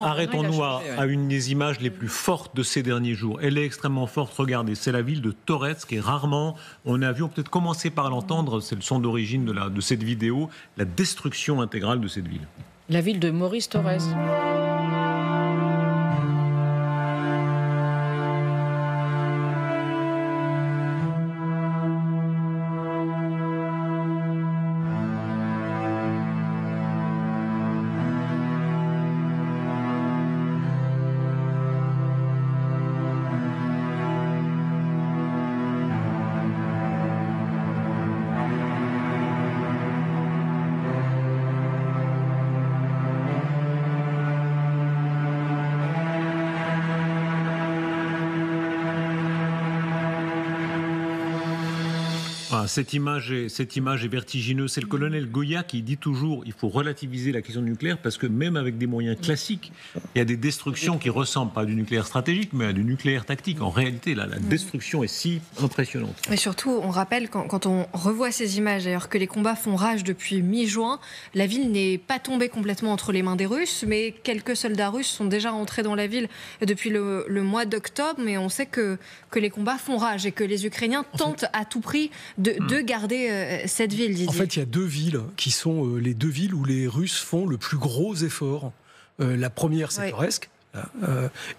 Arrêtons-nous à une des images les plus fortes de ces derniers jours. Elle est extrêmement forte, regardez, c'est la ville de Torres, qui est rarement, on a vu, on peut peut-être commencer par l'entendre, c'est le son d'origine de cette vidéo, la destruction intégrale de cette ville. La ville de Maurice Torres. Cette image est vertigineuse. C'est le colonel Goya qui dit toujours il faut relativiser la question du nucléaire parce que même avec des moyens classiques, il y a des destructions qui ressemblent pas à du nucléaire stratégique mais à du nucléaire tactique. En réalité, là, la destruction est si impressionnante. Mais surtout, on rappelle quand on revoit ces images, d'ailleurs que les combats font rage depuis mi-juin, la ville n'est pas tombée complètement entre les mains des Russes, mais quelques soldats russes sont déjà entrés dans la ville depuis le mois d'octobre. Mais on sait que les combats font rage et que les Ukrainiens tentent à tout prix de garder cette ville, Didier. En fait, il y a deux villes qui sont les deux villes où les Russes font le plus gros effort. La première, c'est Toretsk.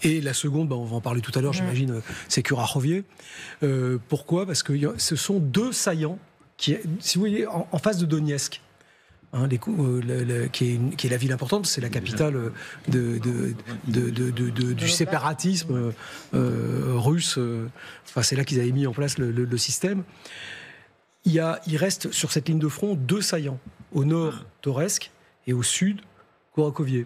Et la seconde, on va en parler tout à l'heure, j'imagine, c'est Kurachowie. Pourquoi ? Parce que ce sont deux saillants qui, si vous voyez, en face de Donetsk. Qui est la ville importante, c'est la capitale du séparatisme russe. Enfin, c'est là qu'ils avaient mis en place le système. Il reste sur cette ligne de front deux saillants. Au nord, Toretsk, et au sud, Kurachowie.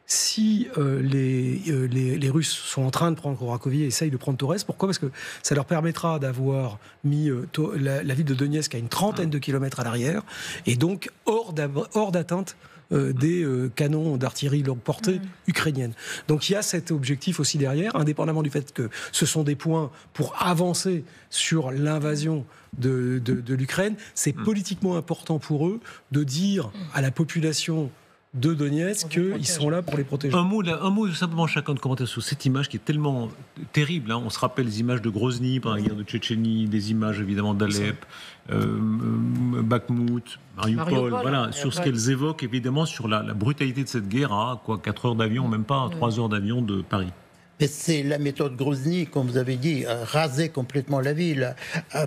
Si les Russes sont en train de prendre Kurachowie et essayent de prendre Toretsk, pourquoi ? Parce que ça leur permettra d'avoir mis la ville de Donetsk à une trentaine de kilomètres à l'arrière, et donc hors d'atteinte des canons d'artillerie longue portée ukrainienne. Donc il y a cet objectif aussi derrière, indépendamment du fait que ce sont des points pour avancer sur l'invasion de l'Ukraine. C'est politiquement important pour eux de dire à la population de Donetsk qu'ils sont là pour les protéger. Un mot simplement chacun de commentaire sur cette image qui est tellement terrible. On se rappelle les images de Grozny pendant la guerre de Tchétchénie, des images évidemment d'Alep, Bakhmout, Mariupol, voilà, sur ce qu'elles évoquent évidemment sur la brutalité de cette guerre à 4 heures d'avion, même pas 3 heures d'avion de Paris. Et c'est la méthode Grozny, comme vous avez dit, raser complètement la ville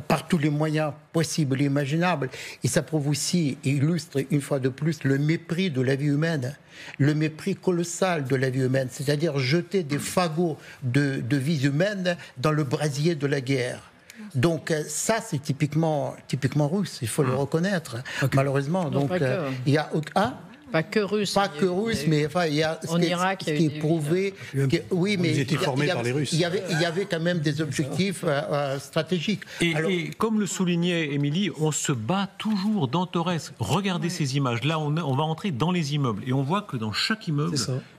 par tous les moyens possibles et imaginables. Et ça prouve aussi, et illustre une fois de plus, le mépris de la vie humaine, le mépris colossal de la vie humaine, c'est-à-dire jeter des fagots de vie humaine dans le brasier de la guerre. Donc ça, c'est typiquement russe, il faut le reconnaître, malheureusement. Donc il y a Pas que russe. Pas que russe, mais enfin, il y a ce qui est prouvé. Oui, mais ils étaient formés par les Russes. Il y avait quand même des objectifs stratégiques. Et comme le soulignait Émilie, on se bat toujours dans Torres. Regardez ces images. Là, on va entrer dans les immeubles. Et on voit que dans chaque immeuble,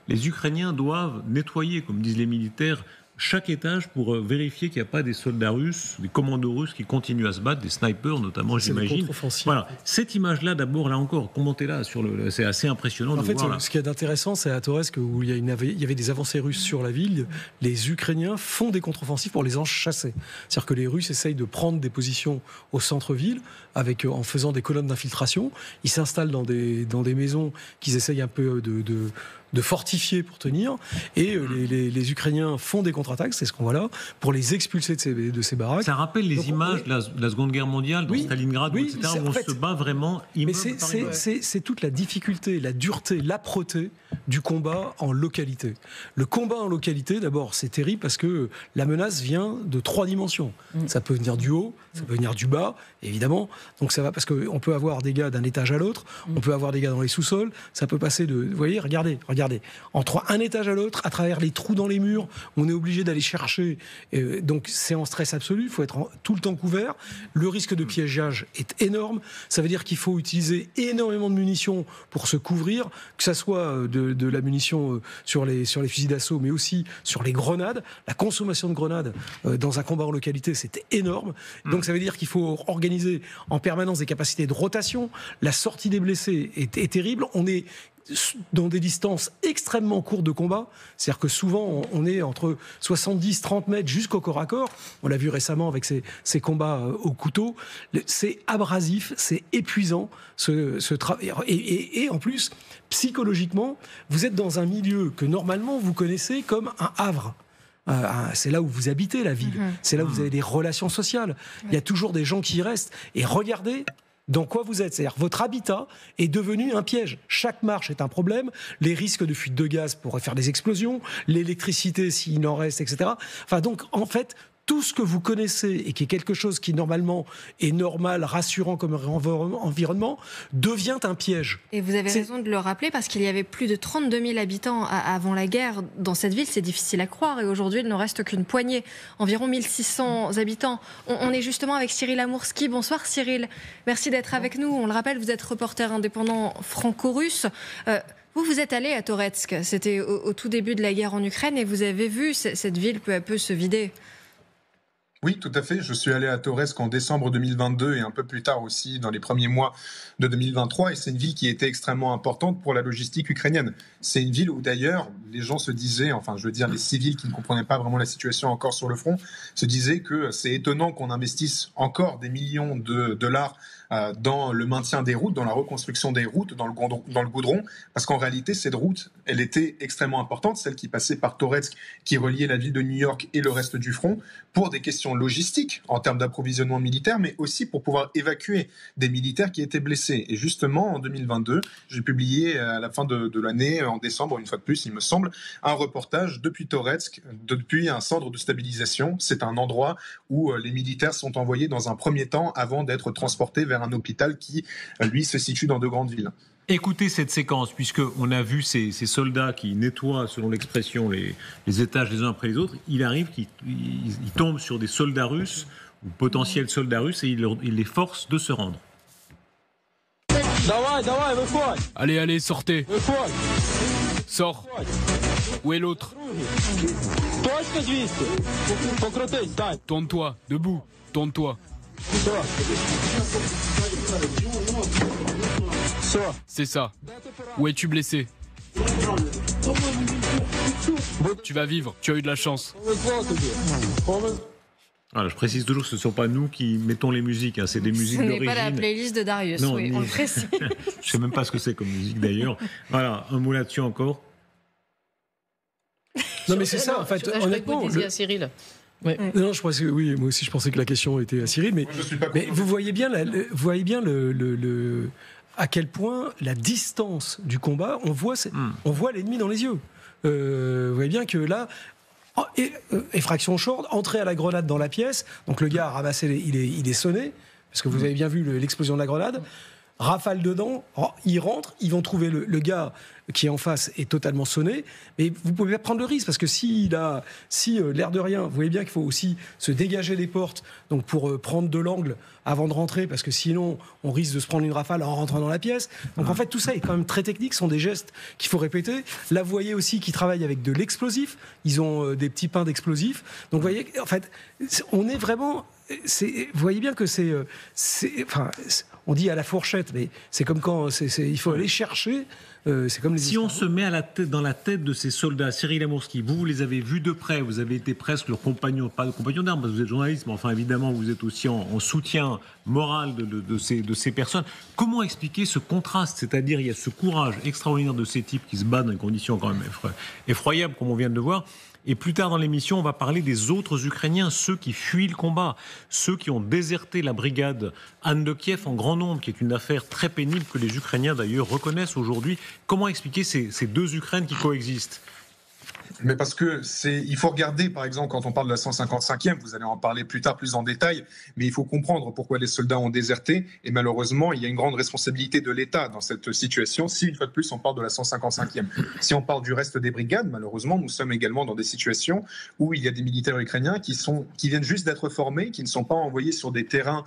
les Ukrainiens doivent nettoyer, comme disent les militaires, chaque étage pour vérifier qu'il n'y a pas des soldats russes, des commandos russes qui continuent à se battre, des snipers notamment, j'imagine. Voilà. Cette image-là, d'abord, là encore, commentez-la, c'est assez impressionnant de voir. En fait, ce qui est intéressant, c'est à Toretsk où il y avait des avancées russes sur la ville. Les Ukrainiens font des contre-offensives pour les en chasser. C'est-à-dire que les Russes essayent de prendre des positions au centre-ville en faisant des colonnes d'infiltration. Ils s'installent dans des maisons qu'ils essayent un peu de fortifier pour tenir, et les Ukrainiens font des contre-attaques, c'est ce qu'on voit là, pour les expulser de ces baraques. Ça rappelle les images de la Seconde Guerre mondiale, dans Stalingrad, etc., où on se bat vraiment immeuble par immeuble. C'est toute la difficulté, la dureté, l'âpreté du combat en localité. Le combat en localité, d'abord, c'est terrible parce que la menace vient de 3 dimensions. Ça peut venir du haut, ça peut venir du bas, évidemment. Donc ça va, parce qu'on peut avoir des gars d'un étage à l'autre, on peut avoir des gars dans les sous-sols, ça peut passer vous voyez, regardez, entre un étage à l'autre, à travers les trous dans les murs, on est obligé d'aller chercher. Donc c'est en stress absolu, il faut être tout le temps couvert. Le risque de piégeage est énorme. Ça veut dire qu'il faut utiliser énormément de munitions pour se couvrir, que ça soit de la munition sur les fusils d'assaut, mais aussi sur les grenades. La consommation de grenades dans un combat en localité, c'est énorme. Donc ça veut dire qu'il faut organiser en permanence des capacités de rotation. La sortie des blessés est terrible. dans des distances extrêmement courtes de combat. C'est-à-dire que souvent, on est entre 70-30 mètres jusqu'au corps à corps. On l'a vu récemment avec ces combats au couteau. C'est abrasif, c'est épuisant, ce travail. Et en plus, psychologiquement, vous êtes dans un milieu que normalement vous connaissez comme un havre. C'est là où vous habitez la ville, c'est là où vous avez des relations sociales. Il y a toujours des gens qui y restent. Et regardez dans quoi vous êtes. C'est-à-dire votre habitat est devenu un piège. Chaque marche est un problème. Les risques de fuite de gaz pourraient faire des explosions, l'électricité s'il en reste, etc. Enfin donc en fait, tout ce que vous connaissez et qui est quelque chose qui normalement est normal, rassurant comme environnement, devient un piège. Et vous avez raison de le rappeler parce qu'il y avait plus de 32 000 habitants avant la guerre dans cette ville. C'est difficile à croire et aujourd'hui il ne reste qu'une poignée, environ 1600 habitants. On est justement avec Cyril Amourski. Bonsoir Cyril, merci d'être avec nous. On le rappelle, vous êtes reporter indépendant franco-russe. Vous êtes allé à Toretsk, c'était au tout début de la guerre en Ukraine et vous avez vu cette ville peu à peu se vider. Oui, tout à fait. Je suis allé à Toretsk en décembre 2022 et un peu plus tard aussi dans les premiers mois de 2023. Et c'est une ville qui était extrêmement importante pour la logistique ukrainienne. C'est une ville où d'ailleurs les gens se disaient, enfin je veux dire les civils qui ne comprenaient pas vraiment la situation encore sur le front, se disaient que c'est étonnant qu'on investisse encore des millions de dollars dans le maintien des routes, dans la reconstruction des routes, dans le goudron, parce qu'en réalité, cette route, elle était extrêmement importante, celle qui passait par Toretsk, qui reliait la ville de New York et le reste du front, pour des questions logistiques, en termes d'approvisionnement militaire, mais aussi pour pouvoir évacuer des militaires qui étaient blessés. Et justement, en 2022, j'ai publié à la fin de l'année, en décembre, une fois de plus, il me semble, un reportage depuis Toretsk, depuis un centre de stabilisation. C'est un endroit où les militaires sont envoyés dans un premier temps avant d'être transportés vers un hôpital qui, lui, se situe dans de grandes villes. Écoutez cette séquence, puisqu'on a vu ces soldats qui nettoient, selon l'expression, les étages les uns après les autres. Il arrive qu'ils tombent sur des soldats russes, ou potentiels soldats russes, et il les force de se rendre. Allez, sortez. Sors. Où est l'autre? Tourne-toi, debout, tourne-toi. C'est ça. Où es-tu blessé? Tu vas vivre, tu as eu de la chance. Voilà, je précise toujours que ce ne sont pas nous qui mettons les musiques, c'est des musiques d'origine. Ce n'est pas la playlist de Darius, non, oui, on le précise. Je ne sais même pas ce que c'est comme musique d'ailleurs. Voilà, un mot là-dessus encore. Non mais c'est ça, en fait, honnêtement. Vous disiez à Cyril. Ouais. Non, je pensais, oui, moi aussi je pensais que la question était à Cyril, mais vous voyez bien, à quel point la distance du combat, on voit l'ennemi dans les yeux. Vous voyez bien que là, effraction short, entrée à la grenade dans la pièce, donc le gars a ramassé, il est sonné, parce que vous avez bien vu l'explosion de la grenade. Rafale dedans, ils rentrent, ils vont trouver le gars qui est en face est totalement sonné, mais vous pouvez pas prendre le risque parce que si l'air de rien, vous voyez bien qu'il faut aussi se dégager les portes, donc pour prendre de l'angle avant de rentrer, parce que sinon on risque de se prendre une rafale en rentrant dans la pièce. Donc en fait tout ça est quand même très technique, ce sont des gestes qu'il faut répéter. Là vous voyez aussi qu'ils travaillent avec de l'explosif, ils ont des petits pains d'explosifs. Donc vous voyez, en fait, on est vraiment, vous voyez bien que on dit à la fourchette, mais c'est comme quand il faut aller chercher. C'est comme si on se met dans la tête de ces soldats, Cyril Amourski, vous les avez vus de près, vous avez été presque leur compagnon, pas de compagnon d'armes, parce que vous êtes journaliste, mais enfin évidemment vous êtes aussi en soutien moral de ces personnes. Comment expliquer ce contraste? C'est-à-dire il y a ce courage extraordinaire de ces types qui se battent dans des conditions quand même effroyables, comme on vient de le voir. Et plus tard dans l'émission, on va parler des autres Ukrainiens, ceux qui fuient le combat, ceux qui ont déserté la brigade Anne de Kiev en grand nombre, qui est une affaire très pénible que les Ukrainiens d'ailleurs reconnaissent aujourd'hui. Comment expliquer ces deux Ukraines qui coexistent ? Mais parce que il faut regarder, par exemple, quand on parle de la 155e, vous allez en parler plus tard, plus en détail, mais il faut comprendre pourquoi les soldats ont déserté. Et malheureusement, il y a une grande responsabilité de l'État dans cette situation. Si, une fois de plus, on parle de la 155e. Si on parle du reste des brigades, malheureusement, nous sommes également dans des situations où il y a des militaires ukrainiens qui viennent juste d'être formés, qui ne sont pas envoyés sur des terrains,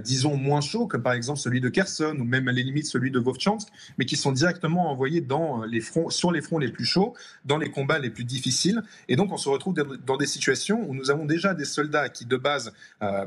disons, moins chauds, comme par exemple celui de Kherson, ou même à la limite celui de Vovchansk, mais qui sont directement envoyés sur les fronts les plus chauds, dans les combats les plus difficiles difficile. Et donc, on se retrouve dans des situations où nous avons déjà des soldats qui, de base,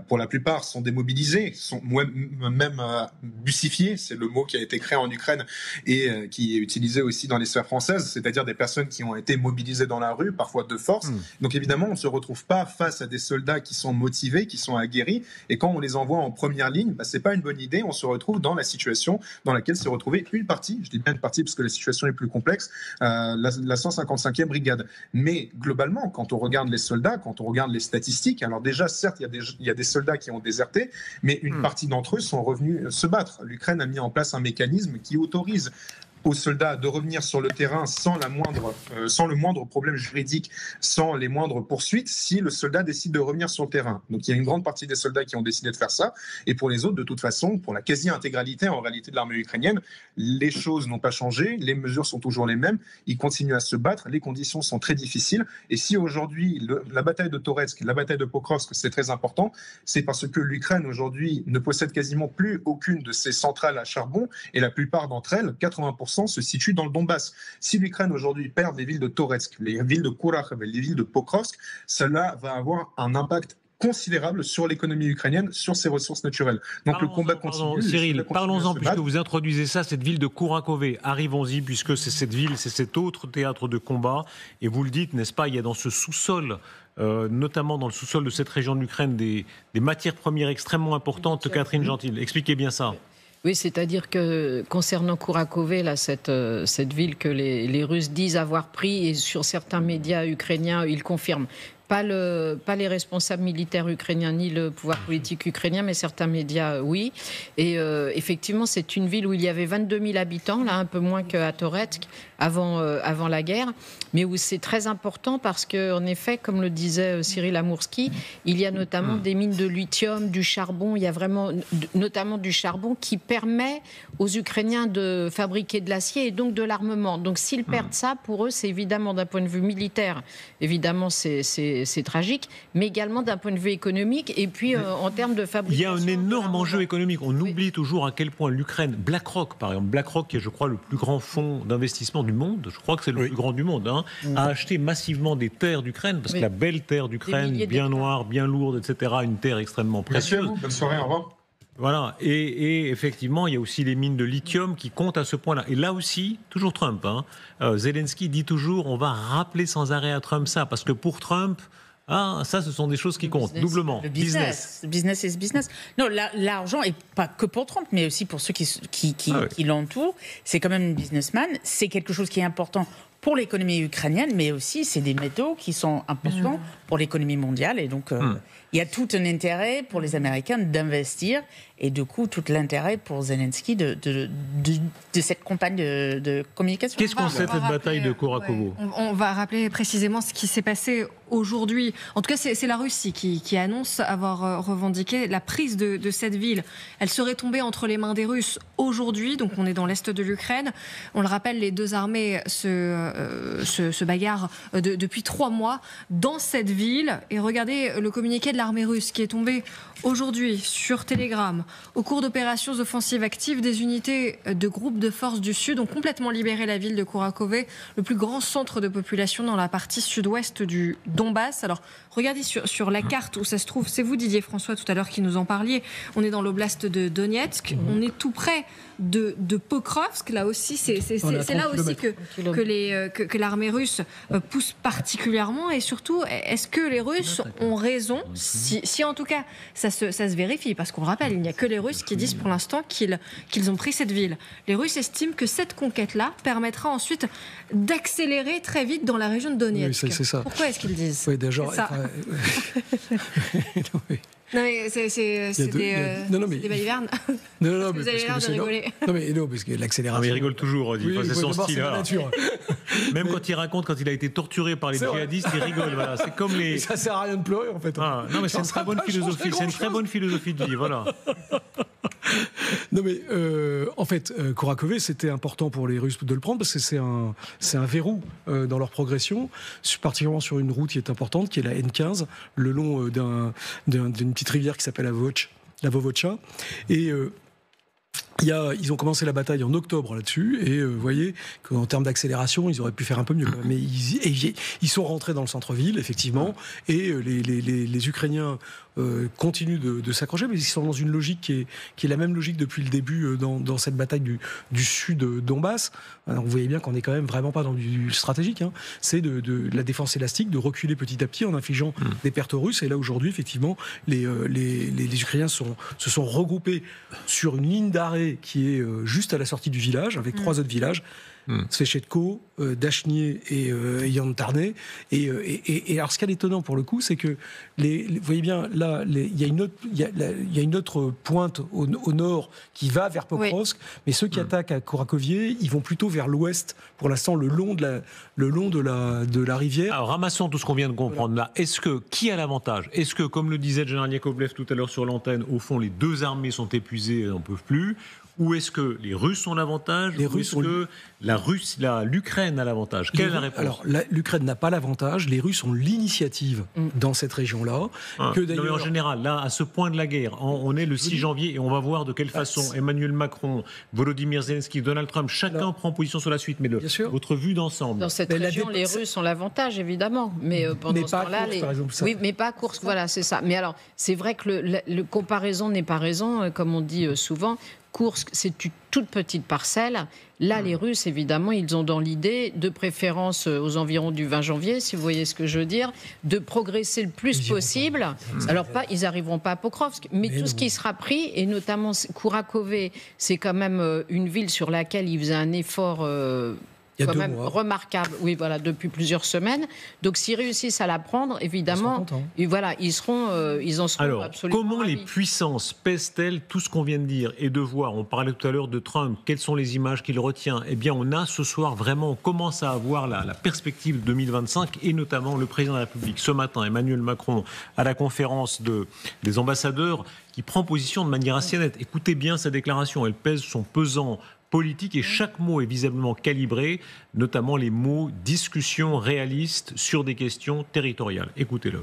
pour la plupart, sont démobilisés, sont même bussifiés, c'est le mot qui a été créé en Ukraine et qui est utilisé aussi dans les sphères françaises, c'est-à-dire des personnes qui ont été mobilisées dans la rue, parfois de force. Donc, évidemment, on ne se retrouve pas face à des soldats qui sont motivés, qui sont aguerris. Et quand on les envoie en première ligne, ce n'est pas une bonne idée. On se retrouve dans la situation dans laquelle s'est retrouvée une partie, je dis bien une partie parce que la situation est plus complexe, la 155e brigade. Mais globalement, quand on regarde les soldats, quand on regarde les statistiques, alors déjà, certes, il y a des soldats qui ont déserté, mais une partie d'entre eux sont revenus se battre. L'Ukraine a mis en place un mécanisme qui autorise aux soldats de revenir sur le terrain sans le moindre problème juridique, sans les moindres poursuites, si le soldat décide de revenir sur le terrain. Donc il y a une grande partie des soldats qui ont décidé de faire ça, et pour les autres, de toute façon, pour la quasi-intégralité en réalité de l'armée ukrainienne, les choses n'ont pas changé, les mesures sont toujours les mêmes, ils continuent à se battre, les conditions sont très difficiles, et si aujourd'hui, la bataille de Toretsk, la bataille de Pokrovsk, c'est très important, c'est parce que l'Ukraine aujourd'hui ne possède quasiment plus aucune de ses centrales à charbon, et la plupart d'entre elles, 80%, se situent dans le Donbass. Si l'Ukraine aujourd'hui perd les villes de Toretsk, les villes de Kurakhove, les villes de Pokrovsk, cela va avoir un impact considérable sur l'économie ukrainienne, sur ses ressources naturelles. Donc le combat continue. Cyril, parlons-en, puisque vous introduisez ça, cette ville de Kurakhove. Arrivons-y, puisque c'est cette ville, c'est cet autre théâtre de combat. Et vous le dites, n'est-ce pas, il y a dans ce sous-sol, notamment dans le sous-sol de cette région de l'Ukraine, des matières premières extrêmement importantes. Catherine Gentil, expliquez bien ça. Oui, c'est-à-dire que concernant Kurakhove, là, cette ville que les Russes disent avoir pris, et sur certains médias ukrainiens, ils confirment. Pas les responsables militaires ukrainiens ni le pouvoir politique ukrainien, mais certains médias, oui. Et effectivement, c'est une ville où il y avait 22 000 habitants, là un peu moins qu'à Toretsk, avant la guerre, mais où c'est très important parce qu'en effet, comme le disait Cyril Amourski, il y a notamment des mines de lithium, du charbon, il y a vraiment notamment du charbon qui permet aux Ukrainiens de fabriquer de l'acier et donc de l'armement. Donc s'ils perdent ça, pour eux, c'est évidemment d'un point de vue militaire, évidemment c'est tragique, mais également d'un point de vue économique et puis en termes de fabrication. Il y a un énorme enjeu économique. On oublie toujours à quel point l'Ukraine, BlackRock par exemple, BlackRock qui est je crois le plus grand fonds d'investissement du monde, je crois que c'est le plus grand du monde, a acheté massivement des terres d'Ukraine, parce que la belle terre d'Ukraine, bien noire, bien lourde, etc., une terre extrêmement précieuse. Merci à vous, bonne soirée, au revoir. Voilà, et effectivement, il y a aussi les mines de lithium qui comptent à ce point-là. Et là aussi, toujours Trump, Zelensky dit toujours, on va rappeler sans arrêt à Trump ça, parce que pour Trump, ça, ce sont des choses qui comptent, doublement. Le business. Business is business. Non, l'argent, et pas que pour Trump, mais aussi pour ceux qui l'entourent, c'est quand même un businessman, c'est quelque chose qui est important pour l'économie ukrainienne, mais aussi c'est des métaux qui sont importants pour l'économie mondiale, et donc il y a tout un intérêt pour les Américains d'investir, et du coup tout l'intérêt pour Zelensky de cette campagne de communication. Qu'est-ce qu'on sait de cette bataille de Kurakhove ? On va rappeler précisément ce qui s'est passé aujourd'hui. En tout cas, c'est la Russie qui annonce avoir revendiqué la prise de cette ville. Elle serait tombée entre les mains des Russes aujourd'hui, donc on est dans l'est de l'Ukraine. On le rappelle, les deux armées se bagarrent depuis 3 mois dans cette ville. Et regardez le communiqué de l'armée russe qui est tombé aujourd'hui sur Telegram. Au cours d'opérations offensives actives, des unités de groupes de forces du Sud ont complètement libéré la ville de Kurakhove, le plus grand centre de population dans la partie sud-ouest du Donbass. Alors, regardez sur la carte où ça se trouve. C'est vous, Didier François, tout à l'heure, qui nous en parliez. On est dans l'oblast de Donetsk. On est tout près de Pokrovsk. Là aussi, c'est là aussi que l'armée russe pousse particulièrement. Et surtout, est-ce que les Russes ont raison, si en tout cas ça se vérifie, parce qu'on le rappelle, il n'y a que les Russes qui disent pour l'instant qu'ils ont pris cette ville. Les Russes estiment que cette conquête-là permettra ensuite d'accélérer très vite dans la région de Donetsk. Oui, c'est ça. Pourquoi est-ce qu'ils disent déjà, ça Non, mais c'est des balivernes. Non, vous avez l'air de rigoler. Non, parce que l'accélération. Mais il rigole toujours, c'est son style. Même quand il raconte, quand il a été torturé par les djihadistes, il rigole. Voilà. C'est comme les. Ça sert à rien de pleurer, en fait. Non, mais c'est une très bonne philosophie. C'est une très bonne philosophie de vie, voilà. Non, mais en fait, Kurakhove, c'était important pour les Russes de le prendre parce que c'est un verrou dans leur progression, particulièrement sur une route qui est importante, qui est la N15, le long d'une petite rivière qui s'appelle la Vovocha. Et Ils ont commencé la bataille en octobre là-dessus, et vous voyez qu'en termes d'accélération, ils auraient pu faire un peu mieux. Mais ils sont rentrés dans le centre-ville, effectivement, et les Ukrainiens continuent de s'accrocher, mais ils sont dans une logique qui est la même logique depuis le début dans cette bataille du sud Donbass. Alors vous voyez bien qu'on n'est quand même vraiment pas dans du stratégique. Hein. C'est de la défense élastique, de reculer petit à petit en infligeant des pertes russes. Et là, aujourd'hui, effectivement, les Ukrainiens se sont regroupés sur une ligne d'arrêt qui est juste à la sortie du village, avec 3 autres villages, Svechetko, Dachnier et Yantarné. Et alors, ce qui est étonnant pour le coup, c'est que vous voyez bien là, il y a une autre pointe au nord qui va vers Pokrovsk, mais ceux qui attaquent à Kourakovié, ils vont plutôt vers l'ouest, pour l'instant le long de la rivière. Alors ramassons tout ce qu'on vient de comprendre là. Qui a l'avantage? Est-ce que, comme le disait le général Yakovlev tout à l'heure sur l'antenne, au fond les deux armées sont épuisées et n'en peuvent plus? Ou est-ce que les Russes ont l'avantage? Ou est-ce que l'Ukraine a l'avantage? Quelle est la réponse? Alors, l'Ukraine n'a pas l'avantage. Les Russes ont l'initiative dans cette région-là. Non, mais en général, là, à ce point de la guerre, on est le 6 janvier et on va voir de quelle façon Emmanuel Macron, Volodymyr Zelensky, Donald Trump, chacun prend position sur la suite. Mais votre vue d'ensemble. Dans cette région, les Russes ont l'avantage, évidemment. Mais pendant ce temps-là, oui, mais pas à Kursk. Voilà, c'est ça. Mais alors, c'est vrai que le comparaison n'est pas raison, comme on dit souvent. Kursk, c'est une toute petite parcelle. Là, les Russes, évidemment, ils ont dans l'idée, de préférence aux environs du 20 janvier, si vous voyez ce que je veux dire, de progresser le plus possible. Alors, ils n'arriveront pas à Pokrovsk, mais tout ce qui sera pris, et notamment Kourakové, c'est quand même une ville sur laquelle ils faisaient un effort quand même remarquable, depuis plusieurs semaines. Donc, s'ils réussissent à la prendre, évidemment, ils en seront alors, absolument comment ravis. les puissances pèsent-elles tout ce qu'on vient de dire et de voir? On parlait tout à l'heure de Trump. Quelles sont les images qu'il retient? Eh bien, on a ce soir vraiment, on commence à avoir la perspective 2025 et notamment le président de la République. Ce matin, Emmanuel Macron, à la conférence des ambassadeurs, qui prend position de manière assez nette. Écoutez bien sa déclaration. Elle pèse son pesant politique et chaque mot est visiblement calibré, notamment les mots discussion réaliste sur des questions territoriales. Écoutez-le.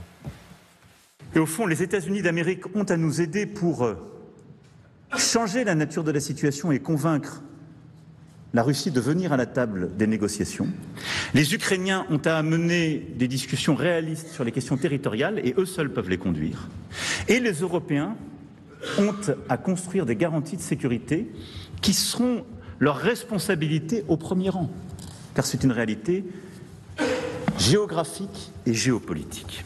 Et au fond, les États-Unis d'Amérique ont à nous aider pour changer la nature de la situation et convaincre la Russie de venir à la table des négociations. Les Ukrainiens ont à mener des discussions réalistes sur les questions territoriales et eux seuls peuvent les conduire. Et les Européens ont à construire des garanties de sécurité qui seront leur responsabilité au premier rang, car c'est une réalité géographique et géopolitique.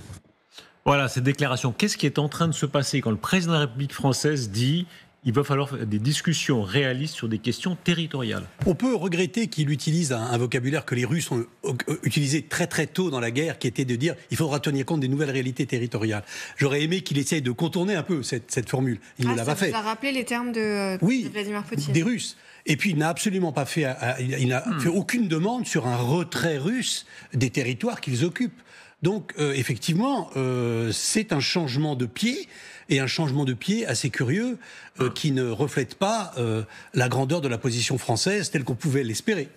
Voilà, cette déclaration. Qu'est-ce qui est en train de se passer quand le président de la République française dit il va falloir des discussions réalistes sur des questions territoriales? On peut regretter qu'il utilise un vocabulaire que les Russes ont utilisé très très tôt dans la guerre, qui était de dire il faudra tenir compte des nouvelles réalités territoriales. J'aurais aimé qu'il essaye de contourner un peu cette formule. Il ne l'a pas fait. Ça vous a rappelé les termes de Vladimir Poutine. Des Russes. Et puis il n'a absolument pas fait, fait aucune demande sur un retrait russe des territoires qu'ils occupent. Donc effectivement, c'est un changement de pied, et un changement de pied assez curieux qui ne reflète pas la grandeur de la position française telle qu'on pouvait l'espérer.